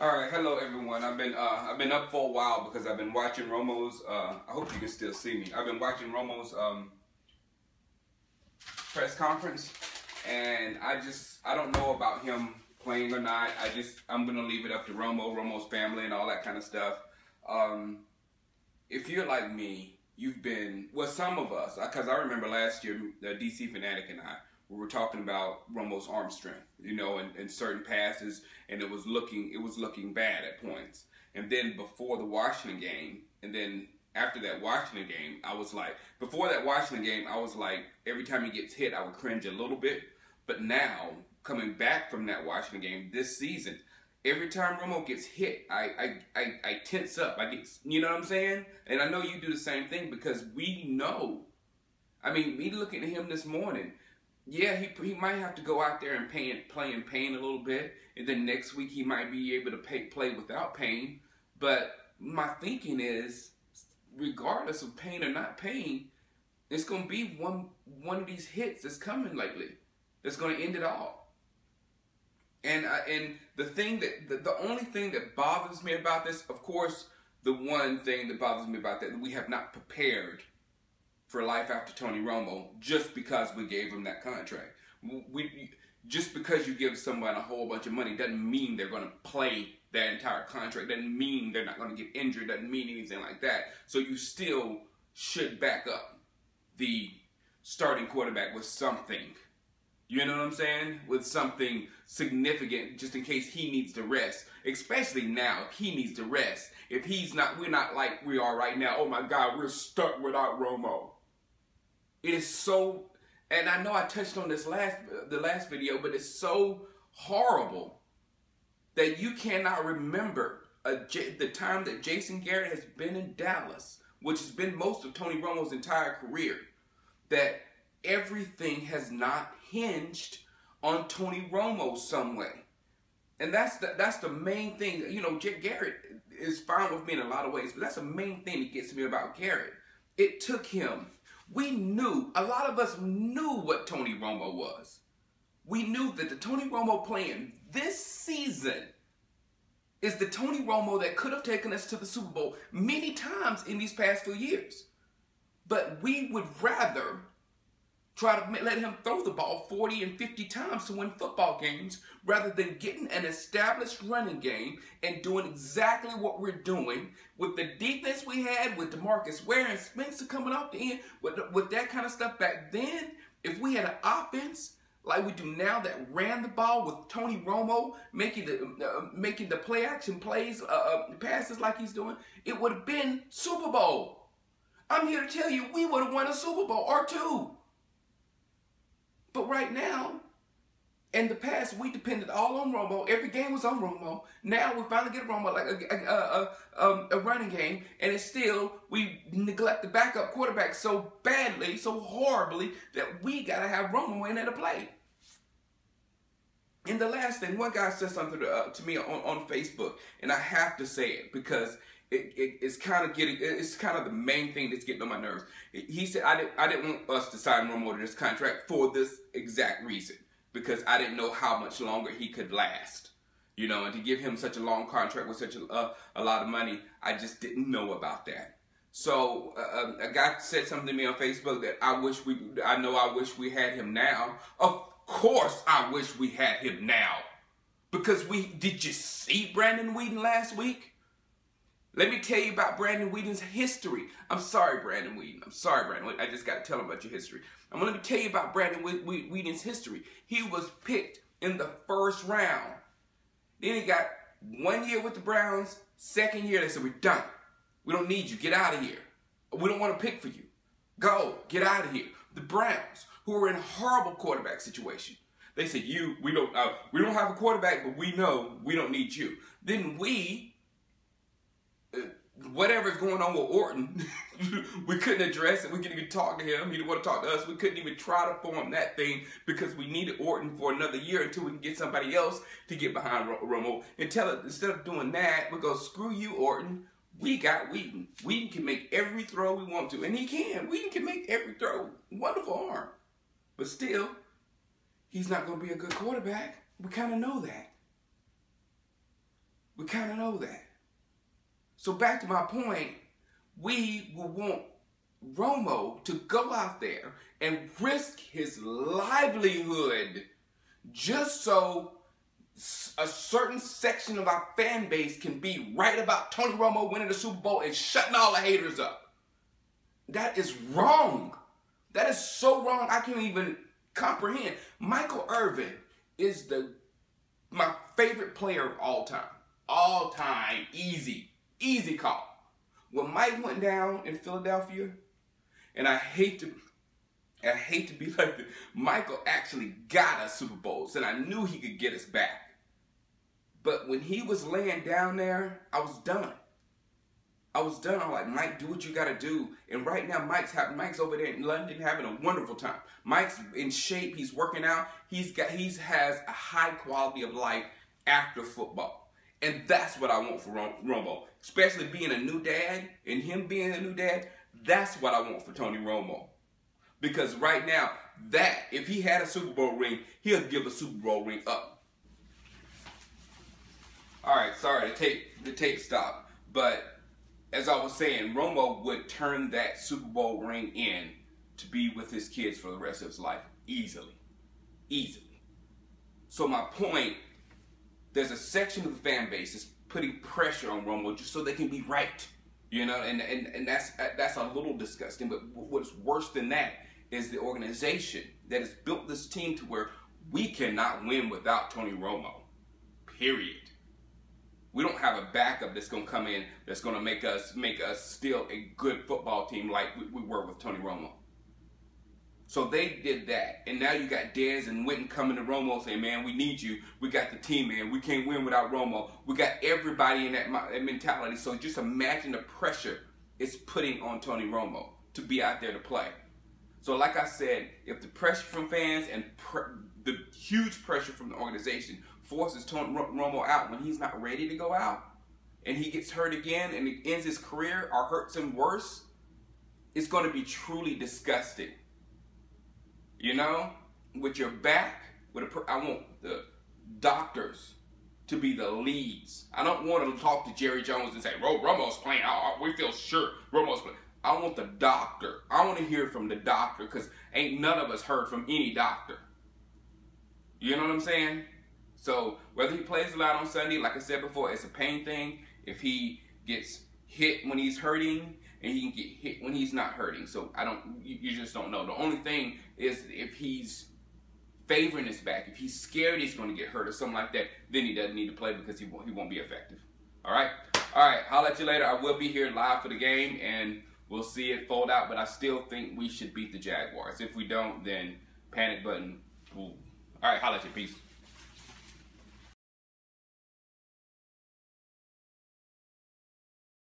All right, hello everyone. I've been up for a while because I've been watching Romo's. I hope you can still see me. I've been watching Romo's press conference, and I don't know about him playing or not. I'm gonna leave it up to Romo's family, and all that kind of stuff. If you're like me, some of us, because I remember last year, the DC Fanatic and I, we were talking about Romo's arm strength, and certain passes, and it was looking bad at points. And then before the Washington game, and then after that Washington game, before that Washington game, I was like, every time he gets hit, I would cringe a little bit. But now, coming back from that Washington game this season, every time Romo gets hit, I tense up. You know what I'm saying? And I know you do the same thing because we know. I mean, me looking at him this morning, yeah, he might have to go out there and play in pain a little bit, and then next week he might be able to play without pain. But my thinking is, regardless of pain or not pain, it's going to be one of these hits that's coming lately that's going to end it all. And the only thing that bothers me about this, of course, the one thing that bothers me about that we have not prepared for life after Tony Romo just because we gave him that contract. Just because you give someone a whole bunch of money doesn't mean they're going to play that entire contract. Doesn't mean they're not going to get injured. Doesn't mean anything like that. So you still should back up the starting quarterback with something. You know what I'm saying? With something significant, just in case he needs to rest. Especially now, if he needs to rest. If we're not like we are right now. Oh my God, we're stuck without Romo. It is so, and I know I touched on this the last video, but it's so horrible that you cannot remember the time that Jason Garrett has been in Dallas, which has been most of Tony Romo's entire career, that everything has not hinged on Tony Romo some way. And that's the main thing. Garrett is fine with me in a lot of ways, but that's the main thing that gets me about Garrett. It took him. A lot of us knew what Tony Romo was. We knew that the Tony Romo playing this season is the Tony Romo that could have taken us to the Super Bowl many times in these past few years. But we would rather try to let him throw the ball 40 and 50 times to win football games rather than getting an established running game and doing exactly what we're doing with the defense we had with DeMarcus Ware and Spencer coming off the end with that kind of stuff back then. If we had an offense like we do now that ran the ball with Tony Romo making the play action plays, passes like he's doing, it would have been Super Bowl. I'm here to tell you, we would have won a Super Bowl or two. But right now, in the past, we depended all on Romo. Every game was on Romo. Now we finally get Romo like a running game, and it's still, we neglect the backup quarterback so badly, so horribly, that we got to have Romo in there to play. And the last thing, one guy said something to me on Facebook, and I have to say it because it's kind of the main thing that's getting on my nerves. He said, I didn't want us to sign Romo to this contract for this exact reason, because I didn't know how much longer he could last. And to give him such a long contract with such a lot of money, I just didn't know about that. So a guy said something to me on Facebook that I wish we had him now. Of course I wish we had him now. Because did you see Brandon Weeden last week? Let me tell you about Brandon Weeden's history. I'm sorry, Brandon Weeden. I just got to tell him about your history. I'm going to tell you about Brandon Weeden's history. He was picked in the first round. Then he got 1 year with the Browns. Second year, they said, we're done. We don't need you. Get out of here. We don't want to pick for you. Go. Get out of here. The Browns, who were in a horrible quarterback situation, they said, we don't have a quarterback, but we know we don't need you. Then whatever's going on with Orton, we couldn't address it. We couldn't even talk to him. He didn't want to talk to us. We couldn't even try to form that thing because we needed Orton for another year until we can get somebody else to get behind Romo. Instead of doing that, we go, screw you, Orton. We got Weeden. Weeden can make every throw we want to, and he can. Weeden can make every throw. Wonderful arm. But still, he's not going to be a good quarterback. We kind of know that. We kind of know that. So back to my point, we will want Romo to go out there and risk his livelihood just so a certain section of our fan base can be right about Tony Romo winning the Super Bowl and shutting all the haters up. That is wrong. That is so wrong I can't even comprehend. Michael Irvin is my favorite player of all time. All time. Easy. Easy call. When Mike went down in Philadelphia, and I hate to be like this, Michael actually got us Super Bowls, and I knew he could get us back. But when he was laying down there, I was done. I'm like, Mike, do what you got to do. And right now, Mike's over there in London having a wonderful time. Mike's in shape. He's working out. He has a high quality of life after football. And that's what I want for Romo. Especially being a new dad and him being a new dad, that's what I want for Tony Romo. Because right now, if he had a Super Bowl ring, he'll give a Super Bowl ring up. All right, sorry, the tape stopped. But as I was saying, Romo would turn that Super Bowl ring in to be with his kids for the rest of his life. Easily. Easily. So my point, there's a section of the fan base that's putting pressure on Romo just so they can be right. You know, and that's a little disgusting. But what's worse than that is the organization that has built this team to where we cannot win without Tony Romo. Period. We don't have a backup that's going to come in that's going to make us still a good football team like we were with Tony Romo. So they did that. And now you got Dez and Witten coming to Romo saying, man, we need you. We got the team, man. We can't win without Romo. We got everybody in that mentality. So just imagine the pressure it's putting on Tony Romo to be out there to play. So like I said, if the pressure from fans and the huge pressure from the organization forces Tony Romo out when he's not ready to go out, and he gets hurt again and it ends his career or hurts him worse, it's going to be truly disgusting. You know, with your back, I want the doctors to be the leads. I don't want to talk to Jerry Jones and say, Romo's playing. We feel sure Romo's playing. I want the doctor. I want to hear from the doctor because ain't none of us heard from any doctor. You know what I'm saying? So whether he plays a lot on Sunday, like I said before, it's a pain thing. If he gets hit when he's hurting, and he can get hit when he's not hurting. So you just don't know. The only thing is if he's favoring his back, if he's scared he's going to get hurt or something like that, then he doesn't need to play because he won't be effective. All right? All right, I'll let you later. I will be here live for the game, and we'll see it fold out, but I still think we should beat the Jaguars. If we don't, then panic button. All right, holla at you. Peace.